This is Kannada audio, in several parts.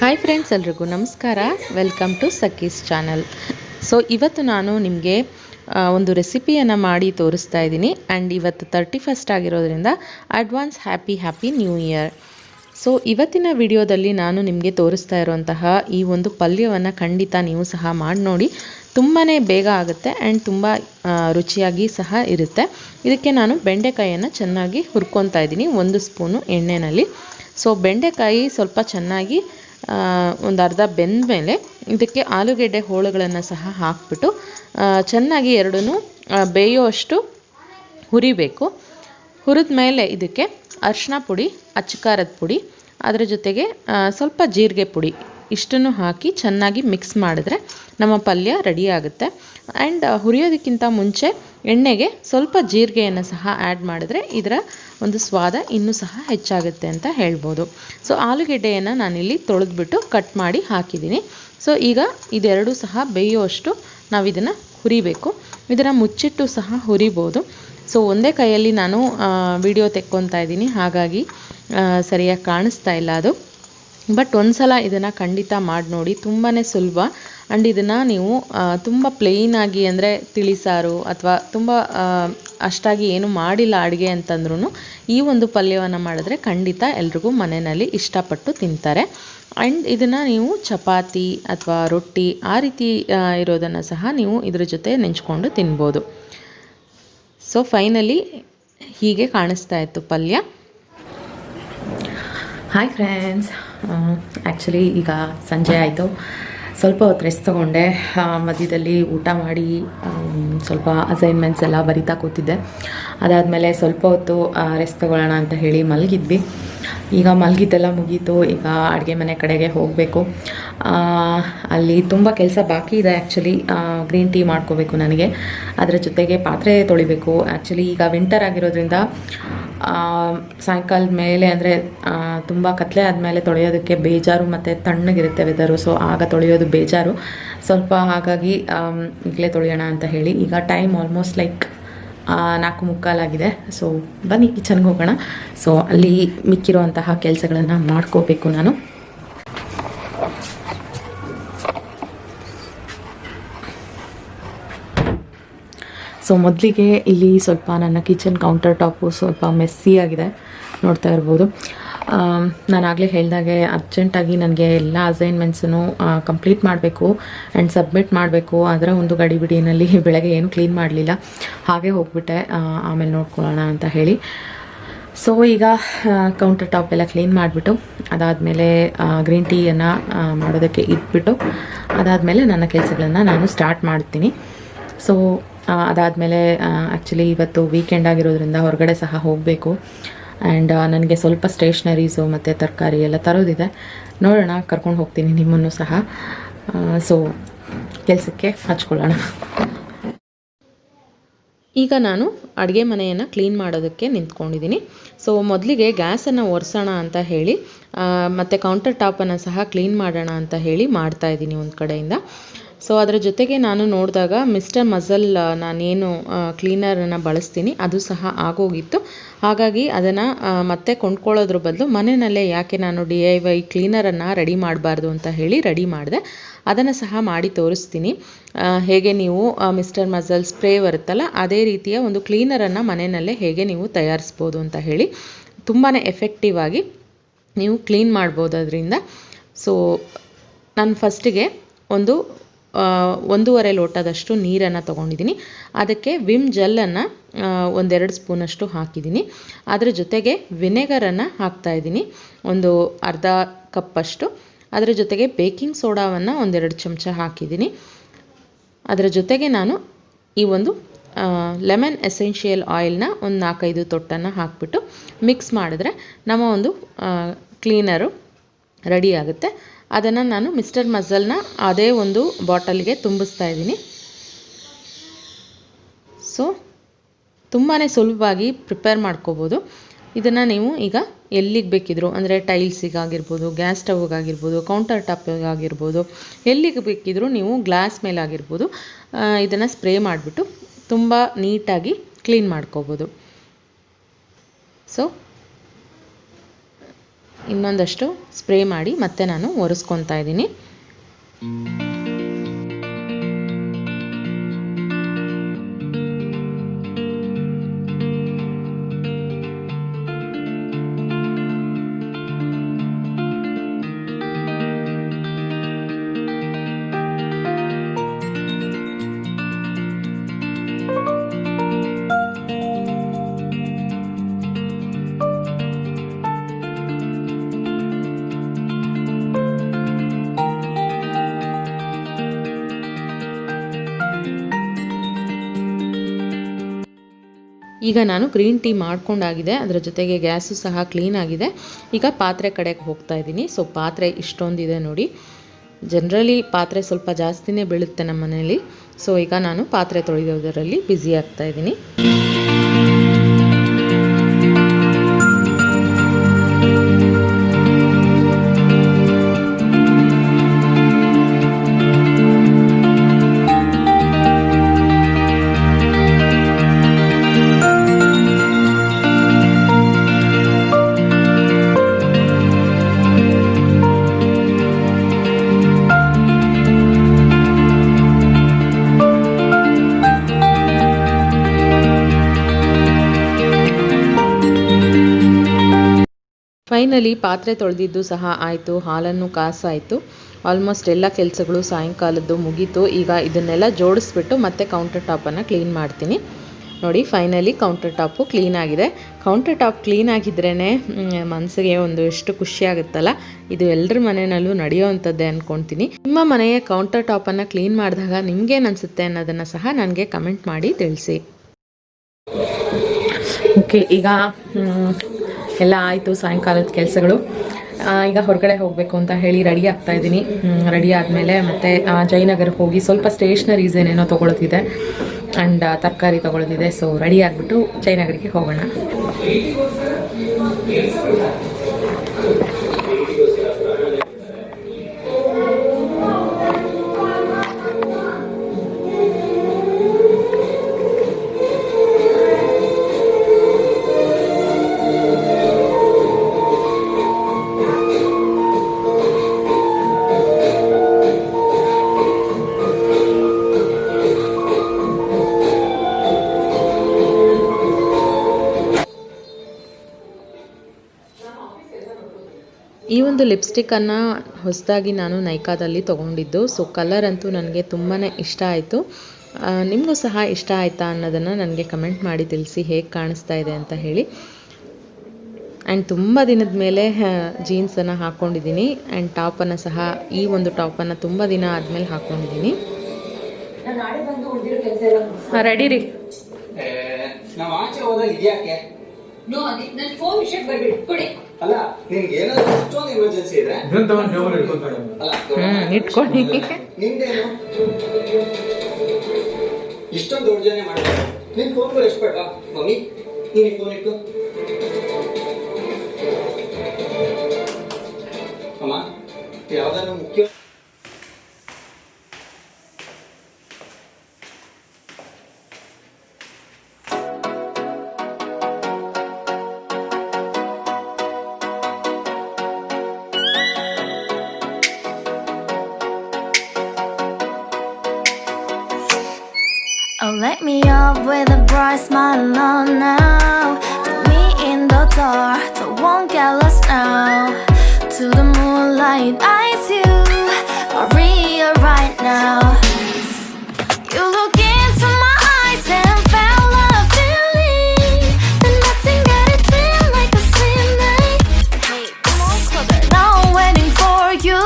ಹಾಯ್ ಫ್ರೆಂಡ್ಸ್, ಎಲ್ರಿಗೂ ನಮಸ್ಕಾರ. Welcome to Sakhi's channel. So ಇವತ್ತು ನಾನು ನಿಮಗೆ ಒಂದು ರೆಸಿಪಿಯನ್ನು ಮಾಡಿ ತೋರಿಸ್ತಾ ಇದ್ದೀನಿ. ಆ್ಯಂಡ್ ಇವತ್ತು 31st ಆಗಿರೋದ್ರಿಂದ advance happy new year. So ಇವತ್ತಿನ ವಿಡಿಯೋದಲ್ಲಿ ನಾನು ನಿಮಗೆ ತೋರಿಸ್ತಾ ಇರುವಂತಹ ಈ ಒಂದು ಪಲ್ಯವನ್ನು ಖಂಡಿತ ನೀವು ಸಹ ಮಾಡಿ ನೋಡಿ. ತುಂಬಾ ಬೇಗ ಆಗುತ್ತೆ ಆ್ಯಂಡ್ ತುಂಬ ರುಚಿಯಾಗಿ ಸಹ ಇರುತ್ತೆ. ಇದಕ್ಕೆ ನಾನು ಬೆಂಡೆಕಾಯಿಯನ್ನು ಚೆನ್ನಾಗಿ ಹುರ್ಕೊತಾ ಇದ್ದೀನಿ 1 ಸ್ಪೂನು ಎಣ್ಣೆಯಲ್ಲಿ. ಸೊ ಬೆಂಡೆಕಾಯಿ ಸ್ವಲ್ಪ ಚೆನ್ನಾಗಿ ಒಂದು ಅರ್ಧ ಬೆಂದ ಮೇಲೆ ಇದಕ್ಕೆ ಆಲೂಗೆಡ್ಡೆ ಹೋಳುಗಳನ್ನು ಸಹ ಹಾಕ್ಬಿಟ್ಟು ಚೆನ್ನಾಗಿ ಎರಡನ್ನೂ ಬೇಯುವಷ್ಟು ಹುರಿಬೇಕು. ಹುರಿದ ಮೇಲೆ ಇದಕ್ಕೆ ಅರಿಶಿನ ಪುಡಿ, ಅಚ್ಚಕಾರದ ಪುಡಿ, ಅದರ ಜೊತೆಗೆ ಸ್ವಲ್ಪ ಜೀರಿಗೆ ಪುಡಿ ಇಷ್ಟನ್ನು ಹಾಕಿ ಚೆನ್ನಾಗಿ ಮಿಕ್ಸ್ ಮಾಡಿದ್ರೆ ನಮ್ಮ ಪಲ್ಯ ರೆಡಿ ಆಗುತ್ತೆ. ಆ್ಯಂಡ್ ಹುರಿಯೋದಕ್ಕಿಂತ ಮುಂಚೆ ಎಣ್ಣೆಗೆ ಸ್ವಲ್ಪ ಜೀರಿಗೆಯನ್ನು ಸಹ ಆ್ಯಡ್ ಮಾಡಿದ್ರೆ ಇದರ ಒಂದು ಸ್ವಾದ ಇನ್ನೂ ಸಹ ಹೆಚ್ಚಾಗುತ್ತೆ ಅಂತ ಹೇಳ್ಬೋದು. ಸೊ ಆಲೂಗೆಡ್ಡೆಯನ್ನು ನಾನಿಲ್ಲಿ ತೊಳೆದ್ಬಿಟ್ಟು ಕಟ್ ಮಾಡಿ ಹಾಕಿದ್ದೀನಿ. ಸೊ ಈಗ ಇದೆರಡೂ ಸಹ ಬೇಯುವಷ್ಟು ನಾವು ಇದನ್ನು ಹುರಿಬೇಕು. ಇದನ್ನು ಮುಚ್ಚಿಟ್ಟು ಸಹ ಹುರಿಬೋದು. ಸೊ ಒಂದೇ ಕೈಯಲ್ಲಿ ನಾನು ವಿಡಿಯೋ ತೆಕ್ಕೊತಾ ಇದ್ದೀನಿ, ಹಾಗಾಗಿ ಸರಿಯಾಗಿ ಕಾಣಿಸ್ತಾ ಇಲ್ಲ ಅದು. ಬಟ್ ಒಂದ್ಸಲ ಇದನ್ನು ಖಂಡಿತ ಮಾಡಿ ನೋಡಿ, ತುಂಬಾ ಸುಲಭ. ಆ್ಯಂಡ್ ಇದನ್ನು ನೀವು ತುಂಬ ಪ್ಲೇನಾಗಿ ಅಂದರೆ ತಿಳಿಸಾರು ಅಥವಾ ತುಂಬ ಅಷ್ಟಾಗಿ ಏನು ಮಾಡಿಲ್ಲ ಅಡುಗೆ ಅಂತಂದ್ರೂ ಈ ಒಂದು ಪಲ್ಯವನ್ನು ಮಾಡಿದ್ರೆ ಖಂಡಿತ ಎಲ್ರಿಗೂ ಮನೆಯಲ್ಲಿ ಇಷ್ಟಪಟ್ಟು ತಿಂತಾರೆ. ಆ್ಯಂಡ್ ಇದನ್ನು ನೀವು ಚಪಾತಿ ಅಥವಾ ರೊಟ್ಟಿ ಆ ರೀತಿ ಇರೋದನ್ನು ಸಹ ನೀವು ಇದ್ರ ಜೊತೆ ನೆಂಚ್ಕೊಂಡು ತಿನ್ಬೋದು. ಸೊ ಫೈನಲಿ ಹೀಗೆ ಕಾಣಿಸ್ತಾ ಇತ್ತು ಪಲ್ಯ. ಹಾಯ್ ಫ್ರೆಂಡ್ಸ್, ಆ್ಯಕ್ಚುಲಿ ಈಗ ಸಂಜೆ ಆಯಿತು. ಸ್ವಲ್ಪ ಹೊತ್ತು ರೆಸ್ಟ್ ತೊಗೊಂಡೆ. ಮಧ್ಯದಲ್ಲಿ ಊಟ ಮಾಡಿ ಸ್ವಲ್ಪ ಅಸೈನ್ಮೆಂಟ್ಸ್ ಎಲ್ಲ ಬರಿತಾ ಕೂತಿದ್ದೆ. ಅದಾದಮೇಲೆ ಸ್ವಲ್ಪ ಹೊತ್ತು ರೆಸ್ಟ್ ತೊಗೊಳ್ಳೋಣ ಅಂತ ಹೇಳಿ ಮಲಗಿದ್ವಿ. ಈಗ ಮಲಗಿದ್ದೆಲ್ಲ ಮುಗೀತು. ಈಗ ಅಡುಗೆ ಮನೆ ಕಡೆಗೆ ಹೋಗಬೇಕು. ಅಲ್ಲಿ ತುಂಬ ಕೆಲಸ ಬಾಕಿ ಇದೆ. ಆ್ಯಕ್ಚುಲಿ ಗ್ರೀನ್ ಟೀ ಮಾಡ್ಕೋಬೇಕು ನನಗೆ. ಅದರ ಜೊತೆಗೆ ಪಾತ್ರೆ ತೊಳಿಬೇಕು. ಆ್ಯಕ್ಚುಲಿ ಈಗ ವಿಂಟರ್ ಆಗಿರೋದ್ರಿಂದ ಸಾಯಂಕಾಲದ ಮೇಲೆ ಅಂದರೆ ತುಂಬ ಕತ್ಲೆ ಆದಮೇಲೆ ತೊಳೆಯೋದಕ್ಕೆ ಬೇಜಾರು, ಮತ್ತು ತಣ್ಣಗಿರುತ್ತೆ ವೆದರು. ಸೊ ಆಗ ತೊಳೆಯೋದು ಬೇಜಾರು ಸ್ವಲ್ಪ. ಹಾಗಾಗಿ ಈಗಲೇ ತೊಳೆಯೋಣ ಅಂತ ಹೇಳಿ ಈಗ ಟೈಮ್ ಆಲ್ಮೋಸ್ಟ್ ಲೈಕ್ 4:45 ಆಗಿದೆ. ಸೊ ಬನ್ನಿ ಕಿಚನ್ಗೆ ಹೋಗೋಣ. ಸೊ ಅಲ್ಲಿ ಮಿಕ್ಕಿರುವಂತಹ ಕೆಲಸಗಳನ್ನು ಮಾಡ್ಕೋಬೇಕು ನಾನು. ಸೊ ಮೊದಲಿಗೆ ಇಲ್ಲಿ ಸ್ವಲ್ಪ ನನ್ನ ಕಿಚನ್ ಕೌಂಟರ್ ಟಾಪು ಸ್ವಲ್ಪ ಮೆಸ್ಸಿ ಆಗಿದೆ, ನೋಡ್ತಾ ಇರ್ಬೋದು. ನಾನಾಗಲೇ ಹೇಳಿದಾಗೆ ಅರ್ಜೆಂಟಾಗಿ ನನಗೆ ಎಲ್ಲ ಅಸೈನ್ಮೆಂಟ್ಸನ್ನು ಕಂಪ್ಲೀಟ್ ಮಾಡಬೇಕು ಆ್ಯಂಡ್ ಸಬ್ಮಿಟ್ ಮಾಡಬೇಕು. ಅದರ ಒಂದು ಗಡಿಬಿಡಿನಲ್ಲಿ ಬೆಳಗ್ಗೆ ಏನು ಕ್ಲೀನ್ ಮಾಡಲಿಲ್ಲ, ಹಾಗೆ ಹೋಗ್ಬಿಟ್ಟೆ. ಆಮೇಲೆ ನೋಡ್ಕೊಳ್ಳೋಣ ಅಂತ ಹೇಳಿ. ಸೊ ಈಗ ಕೌಂಟರ್ ಟಾಪ್ ಎಲ್ಲ ಕ್ಲೀನ್ ಮಾಡಿಬಿಟ್ಟು ಅದಾದಮೇಲೆ ಗ್ರೀನ್ ಟೀಯನ್ನು ಮಾಡೋದಕ್ಕೆ ಇಟ್ಬಿಟ್ಟು ಅದಾದಮೇಲೆ ನನ್ನ ಕೆಲಸಗಳನ್ನು ನಾನು ಸ್ಟಾರ್ಟ್ ಮಾಡ್ತೀನಿ. ಸೊ ಅದಾದಮೇಲೆ ಆ್ಯಕ್ಚುಲಿ ಇವತ್ತು ವೀಕೆಂಡ್ ಆಗಿರೋದ್ರಿಂದ ಹೊರಗಡೆ ಸಹ ಹೋಗಬೇಕು. ಆ್ಯಂಡ್ ನನಗೆ ಸ್ವಲ್ಪ ಸ್ಟೇಷ್ನರೀಸು ಮತ್ತು ತರಕಾರಿ ಎಲ್ಲ ತರೋದಿದೆ. ನೋಡೋಣ, ಕರ್ಕೊಂಡು ಹೋಗ್ತೀನಿ ನಿಮ್ಮನ್ನು ಸಹ. ಸೊ ಕೆಲಸಕ್ಕೆ ಹಚ್ಕೊಳ್ಳೋಣ. ಈಗ ನಾನು ಅಡುಗೆ ಮನೆಯನ್ನು ಕ್ಲೀನ್ ಮಾಡೋದಕ್ಕೆ ನಿಂತ್ಕೊಂಡಿದ್ದೀನಿ. ಸೊ ಮೊದಲಿಗೆ ಗ್ಯಾಸನ್ನು ಒರೆಸೋಣ ಅಂತ ಹೇಳಿ ಮತ್ತು ಕೌಂಟರ್ ಟಾಪನ್ನು ಸಹ ಕ್ಲೀನ್ ಮಾಡೋಣ ಅಂತ ಹೇಳಿ ಮಾಡ್ತಾಯಿದ್ದೀನಿ ಒಂದು ಕಡೆಯಿಂದ. ಸೊ ಅದರ ಜೊತೆಗೆ ನಾನು ನೋಡಿದಾಗ ಮಿಸ್ಟರ್ ಮಜಲ್ ನಾನೇನು ಕ್ಲೀನರನ್ನು ಬಳಸ್ತೀನಿ ಅದು ಸಹ ಆಗೋಗಿತ್ತು. ಹಾಗಾಗಿ ಅದನ್ನು ಮತ್ತೆ ಕೊಂಡ್ಕೊಳ್ಳೋದ್ರ ಬದಲು ಮನೆಯಲ್ಲೇ ಯಾಕೆ ನಾನು DIY ಕ್ಲೀನರನ್ನು ರೆಡಿ ಮಾಡಬಾರ್ದು ಅಂತ ಹೇಳಿ ರೆಡಿ ಮಾಡಿದೆ. ಅದನ್ನು ಸಹ ಮಾಡಿ ತೋರಿಸ್ತೀನಿ. ಹೇಗೆ ನೀವು ಮಿಸ್ಟರ್ ಮಜಲ್ ಸ್ಪ್ರೇ ಬರುತ್ತಲ್ಲ ಅದೇ ರೀತಿಯ ಒಂದು ಕ್ಲೀನರನ್ನು ಮನೆಯಲ್ಲೇ ಹೇಗೆ ನೀವು ತಯಾರಿಸ್ಬೋದು ಅಂತ ಹೇಳಿ ತುಂಬಾ ಎಫೆಕ್ಟಿವ್ ಆಗಿ ನೀವು ಕ್ಲೀನ್ ಮಾಡ್ಬೋದು ಅದರಿಂದ. ಸೊ ನಾನು ಫಸ್ಟಿಗೆ 1.5 ಲೋಟದಷ್ಟು ನೀರನ್ನು ತೊಗೊಂಡಿದ್ದೀನಿ. ಅದಕ್ಕೆ ವಿಮ್ ಜೆಲ್ಲನ್ನು 1-2 ಸ್ಪೂನಷ್ಟು ಹಾಕಿದ್ದೀನಿ. ಅದರ ಜೊತೆಗೆ ವಿನೆಗರನ್ನು ಹಾಕ್ತಾಯಿದ್ದೀನಿ, ಒಂದು ಅರ್ಧ ಕಪ್ಪಷ್ಟು. ಅದರ ಜೊತೆಗೆ ಬೇಕಿಂಗ್ ಸೋಡಾವನ್ನು 1-2 ಚಮಚ ಹಾಕಿದ್ದೀನಿ. ಅದರ ಜೊತೆಗೆ ನಾನು ಈ ಒಂದು ಲೆಮನ್ ಎಸೆನ್ಷಿಯಲ್ ಆಯಿಲ್ನ ಒಂದು 4-5 ತೊಟ್ಟನ್ನು ಹಾಕಿಬಿಟ್ಟು ಮಿಕ್ಸ್ ಮಾಡಿದ್ರೆ ನಮ್ಮ ಒಂದು ಕ್ಲೀನರು ರೆಡಿ ಆಗುತ್ತೆ. ಅದನ್ನು ನಾನು ಮಿಸ್ಟರ್ ಮಜಲ್ನ ಅದೇ ಒಂದು ಬಾಟಲ್ಗೆ ತುಂಬಿಸ್ತಾ ಇದ್ದೀನಿ. ಸೊ ತುಂಬಾ ಸುಲಭವಾಗಿ ಪ್ರಿಪೇರ್ ಮಾಡ್ಕೋಬೋದು. ಇದನ್ನು ನೀವು ಈಗ ಎಲ್ಲಿಗೆ ಬೇಕಿದ್ರು ಅಂದರೆ ಟೈಲ್ಸಿಗಾಗಿರ್ಬೋದು, ಗ್ಯಾಸ್ ಸ್ಟವ್ಗಾಗಿರ್ಬೋದು, ಕೌಂಟರ್ ಟಾಪ್ಗಾಗಿರ್ಬೋದು, ಎಲ್ಲಿಗೆ ಬೇಕಿದ್ರೂ ನೀವು ಗ್ಲಾಸ್ ಮೇಲಾಗಿರ್ಬೋದು ಇದನ್ನು ಸ್ಪ್ರೇ ಮಾಡಿಬಿಟ್ಟು ತುಂಬ ನೀಟಾಗಿ ಕ್ಲೀನ್ ಮಾಡ್ಕೋಬೋದು. ಸೊ ಇನ್ನೊಂದಷ್ಟು ಸ್ಪ್ರೇ ಮಾಡಿ ಮತ್ತೆ ನಾನು ಒರೆಸ್ಕೊತಾ ಇದ್ದೀನಿ. ಈಗ ನಾನು ಗ್ರೀನ್ ಟೀ ಮಾಡ್ಕೊಂಡಾಗಿದೆ, ಅದರ ಜೊತೆಗೆ ಗ್ಯಾಸು ಸಹ ಕ್ಲೀನ್ ಆಗಿದೆ. ಈಗ ಪಾತ್ರೆ ಕಡೆಗೆ ಹೋಗ್ತಾ ಇದ್ದೀನಿ. ಸೊ ಪಾತ್ರೆ ಇಷ್ಟೊಂದಿದೆ ನೋಡಿ. ಜನರಲಿ ಪಾತ್ರೆ ಸ್ವಲ್ಪ ಜಾಸ್ತಿನೇ ಬೀಳುತ್ತೆ ನಮ್ಮ ಮನೆಯಲ್ಲಿ. ಸೊ ಈಗ ನಾನು ಪಾತ್ರೆ ತೊಳೆಯೋದರಲ್ಲಿ ಬ್ಯುಸಿ ಆಗ್ತಾ ಇದ್ದೀನಿ. ಫೈನಲಿ ಪಾತ್ರೆ ತೊಳೆದಿದ್ದು ಸಹ ಆಯಿತು, ಹಾಲನ್ನು ಕಾಸಾಯಿತು. ಆಲ್ಮೋಸ್ಟ್ ಎಲ್ಲ ಕೆಲಸಗಳು ಸಾಯಂಕಾಲದ್ದು ಮುಗೀತು. ಈಗ ಇದನ್ನೆಲ್ಲ ಜೋಡಿಸ್ಬಿಟ್ಟು ಮತ್ತೆ ಕೌಂಟರ್ ಟಾಪನ್ನು ಕ್ಲೀನ್ ಮಾಡ್ತೀನಿ. ನೋಡಿ ಫೈನಲಿ ಕೌಂಟರ್ ಟಾಪು ಕ್ಲೀನ್ ಆಗಿದೆ. ಕೌಂಟರ್ ಟಾಪ್ ಕ್ಲೀನ್ ಆಗಿದ್ರೇ ಮನಸ್ಸಿಗೆ ಒಂದು ಎಷ್ಟು ಖುಷಿ ಆಗುತ್ತಲ್ಲ. ಇದು ಎಲ್ಲರ ಮನೆಯಲ್ಲೂ ನಡೆಯೋವಂಥದ್ದೇ ಅಂದ್ಕೊಳ್ತೀನಿ. ನಿಮ್ಮ ಮನೆಯ ಕೌಂಟರ್ ಟಾಪನ್ನು ಕ್ಲೀನ್ ಮಾಡಿದಾಗ ನಿಮ್ಗೇನು ಅನಿಸುತ್ತೆ ಅನ್ನೋದನ್ನು ಸಹ ನನಗೆ ಕಮೆಂಟ್ ಮಾಡಿ ತಿಳಿಸಿ. ಓಕೆ, ಈಗ ಎಲ್ಲ ಆಯಿತು ಸಾಯಂಕಾಲದ ಕೆಲಸಗಳು. ಈಗ ಹೊರಗಡೆ ಹೋಗಬೇಕು ಅಂತ ಹೇಳಿ ರೆಡಿ ಆಗ್ತಾ ಇದ್ದೀನಿ. ರೆಡಿ ಆದಮೇಲೆ ಮತ್ತೆ ಜಯನಗರಕ್ಕೆ ಹೋಗಿ ಸ್ವಲ್ಪ ಸ್ಟೇಷ್ನರೀಸ್ ಏನೇನೋ ತೊಗೊಳೋದಿದೆ ಆ್ಯಂಡ್ ತರಕಾರಿ ತೊಗೊಳೋದಿದೆ. ಸೊ ರೆಡಿ ಆಗಿಬಿಟ್ಟು ಜಯನಗರಕ್ಕೆ ಹೋಗೋಣ. ಈ ಒಂದು ಲಿಪ್ಸ್ಟಿಕ್ಕನ್ನು ಹೊಸದಾಗಿ ನಾನು ನೈಕಾದಲ್ಲಿ ತೊಗೊಂಡಿದ್ದು. ಸೊ ಕಲರ್ ಅಂತೂ ನನಗೆ ತುಂಬಾ ಇಷ್ಟ ಆಯಿತು. ನಿಮಗೂ ಸಹ ಇಷ್ಟ ಆಯಿತಾ ಅನ್ನೋದನ್ನು ನನಗೆ ಕಮೆಂಟ್ ಮಾಡಿ ತಿಳಿಸಿ, ಹೇಗೆ ಕಾಣಿಸ್ತಾ ಇದೆ ಅಂತ ಹೇಳಿ. ಆ್ಯಂಡ್ ತುಂಬ ದಿನದ ಮೇಲೆ ಜೀನ್ಸನ್ನು ಹಾಕ್ಕೊಂಡಿದ್ದೀನಿ ಆ್ಯಂಡ್ ಟಾಪನ್ನು ಸಹ, ಈ ಒಂದು ಟಾಪನ್ನು ತುಂಬ ದಿನ ಆದಮೇಲೆ ಹಾಕ್ಕೊಂಡಿದ್ದೀನಿ. ರೆಡಿ ರೀ. ಇಟ್ಕೊಳ್ಳಿ. ಇಷ್ಟೊಂದು ದೌರ್ಜನ್ಯ ಮಾಡಿದ್ರೆ ನಿನ್ ಫೋನ್ ಕೂಡ ಎಷ್ಟು ಬೇಡ ಮಮ್ಮಿ, ನೀನು ಫೋನ್ ಇಟ್ಟು ಅಮ್ಮ ಯಾವ್ದಾದ್ರು ಮುಖ್ಯ. Oh, let me up with a bright smile on now. Put me in the dark, so won't get lost now. To the moonlight, eyes you, Maria right now. You look into my eyes and felt a feeling that nothing got it feel like a slim night. Hey, come on closer. Now I'm waiting for you,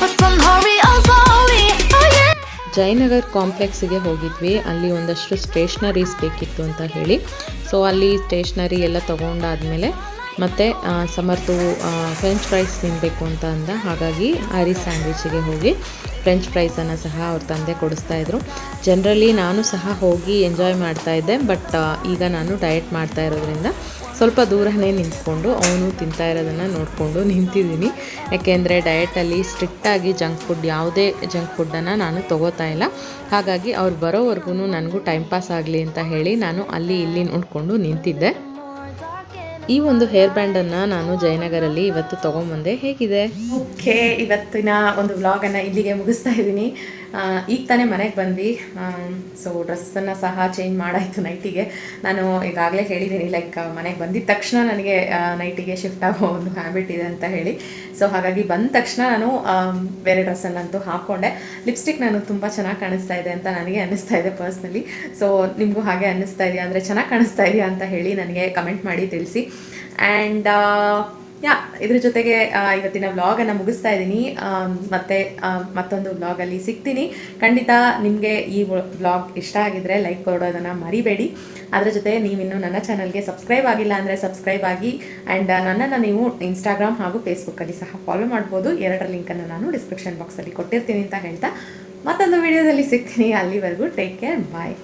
but don't hurry, oh sorry, oh yeah. Jayanagar ಕಾಂಪ್ಲೆಕ್ಸಿಗೆ ಹೋಗಿದ್ವಿ. ಅಲ್ಲಿ ಒಂದಷ್ಟು ಸ್ಟೇಷ್ನರೀಸ್ ಬೇಕಿತ್ತು ಅಂತ ಹೇಳಿ. ಸೊ ಅಲ್ಲಿ ಸ್ಟೇಷ್ನರಿ ಎಲ್ಲ ತೊಗೊಂಡಾದ್ಮೇಲೆ ಮತ್ತು ಸಮರ್ಥು ಫ್ರೆಂಚ್ ಫ್ರೈಸ್ ತಿನ್ನಬೇಕು ಅಂತ ಅಂದ. ಹಾಗಾಗಿ ಹ್ಯಾರೀಸ್ ಸ್ಯಾಂಡ್ವಿಚಿಗೆ ಹೋಗಿ ಫ್ರೆಂಚ್ ಫ್ರೈಸನ್ನು ಸಹ ಅವ್ರ ತಂದೆ ಕೊಡಿಸ್ತಾಯಿದ್ರು. ಜನರಲಿ ನಾನು ಸಹ ಹೋಗಿ ಎಂಜಾಯ್ ಮಾಡ್ತಾಯಿದ್ದೆ. ಬಟ್ ಈಗ ನಾನು ಡಯಟ್ ಮಾಡ್ತಾ ಇರೋದ್ರಿಂದ ಸ್ವಲ್ಪ ದೂರನೇ ನಿಂತ್ಕೊಂಡು ಅವನು ತಿಂತಾ ಇರೋದನ್ನು ನೋಡಿಕೊಂಡು ನಿಂತಿದ್ದೀನಿ. ಯಾಕೆಂದರೆ ಡಯಟಲ್ಲಿ ಸ್ಟ್ರಿಕ್ಟಾಗಿ ಜಂಕ್ ಫುಡ್, ಯಾವುದೇ ಜಂಕ್ ಫುಡ್ಡನ್ನು ನಾನು ತೊಗೋತಾ ಇಲ್ಲ. ಹಾಗಾಗಿ ಅವ್ರು ಬರೋವರೆಗೂ ನನಗೂ ಟೈಮ್ ಪಾಸ್ ಆಗಲಿ ಅಂತ ಹೇಳಿ ನಾನು ಅಲ್ಲಿ ಇಲ್ಲಿ ನೋಡಿಕೊಂಡು ನಿಂತಿದ್ದೆ. ಈ ಒಂದು ಹೇರ್ ಬ್ಯಾಂಡನ್ನು ನಾನು ಜಯನಗರಲ್ಲಿ ಇವತ್ತು ತೊಗೊಂಬಂದೆ. ಹೇಗಿದೆ? ಓಕೆ, ಇವತ್ತಿನ ಒಂದು ವ್ಲಾಗನ್ನು ಇಲ್ಲಿಗೆ ಮುಗಿಸ್ತಾ ಇದ್ದೀನಿ. ಈಗ ತಾನೇ ಮನೆಗೆ ಬಂದ್ವಿ. ಸೊ ಡ್ರೆಸ್ಸನ್ನು ಸಹ ಚೇಂಜ್ ಮಾಡಾಯಿತು ನೈಟಿಗೆ. ನಾನು ಈಗಾಗಲೇ ಹೇಳಿದ್ದೀನಿ, ಲೈಕ್ ಮನೆಗೆ ಬಂದಿದ್ದ ತಕ್ಷಣ ನನಗೆ ನೈಟಿಗೆ ಶಿಫ್ಟ್ ಆಗೋ ಒಂದು ಹ್ಯಾಬಿಟ್ ಇದೆ ಅಂತ ಹೇಳಿ. ಸೊ ಹಾಗಾಗಿ ಬಂದ ತಕ್ಷಣ ನಾನು ಬೇರೆ ಡ್ರೆಸ್ಸನ್ನಂತೂ ಹಾಕ್ಕೊಂಡೆ. ಲಿಪ್ಸ್ಟಿಕ್ ನಾನು ತುಂಬ ಚೆನ್ನಾಗಿ ಕಾಣಿಸ್ತಾ ಇದೆ ಅಂತ ನನಗೆ ಅನ್ನಿಸ್ತಾ ಇದೆ ಪರ್ಸ್ನಲಿ. ಸೊ ನಿಮಗೂ ಹಾಗೆ ಅನ್ನಿಸ್ತಾ ಇದೆಯಾ ಅಂದರೆ ಚೆನ್ನಾಗಿ ಕಾಣಿಸ್ತಾ ಇದೆಯಾ ಅಂತ ಹೇಳಿ ನನಗೆ ಕಮೆಂಟ್ ಮಾಡಿ ತಿಳಿಸಿ. ಆ್ಯಂಡ್ ಇದ್ರ ಜೊತೆಗೆ ಇವತ್ತಿನ ವ್ಲಾಗನ್ನು ಮುಗಿಸ್ತಾ ಇದ್ದೀನಿ. ಮತ್ತೆ ಮತ್ತೊಂದು ವ್ಲಾಗಲ್ಲಿ ಸಿಗ್ತೀನಿ. ಖಂಡಿತ ನಿಮಗೆ ಈ ವ್ಲಾಗ್ ಇಷ್ಟ ಆಗಿದ್ರೆ ಲೈಕ್ ಕೊಡೋದನ್ನು ಮರಿಬೇಡಿ. ಅದರ ಜೊತೆ ನೀವಿನ್ನೂ ನನ್ನ ಚಾನಲ್ಗೆ ಸಬ್ಸ್ಕ್ರೈಬ್ ಆಗಿಲ್ಲ ಅಂದರೆ ಸಬ್ಸ್ಕ್ರೈಬ್ ಆಗಿ. ಆ್ಯಂಡ್ ನನ್ನನ್ನು ನೀವು ಇನ್ಸ್ಟಾಗ್ರಾಮ್ ಹಾಗೂ ಫೇಸ್ಬುಕ್ಕಲ್ಲಿ ಸಹ ಫಾಲೋ ಮಾಡ್ಬೋದು. ಎರಡರ ಲಿಂಕನ್ನು ನಾನು ಡಿಸ್ಕ್ರಿಪ್ಷನ್ ಬಾಕ್ಸಲ್ಲಿ ಕೊಟ್ಟಿರ್ತೀನಿ ಅಂತ ಹೇಳ್ತಾ ಮತ್ತೊಂದು ವಿಡಿಯೋದಲ್ಲಿ ಸಿಗ್ತೀನಿ. ಅಲ್ಲಿವರೆಗೂ ಟೇಕ್ ಕೇರ್, ಬಾಯ್.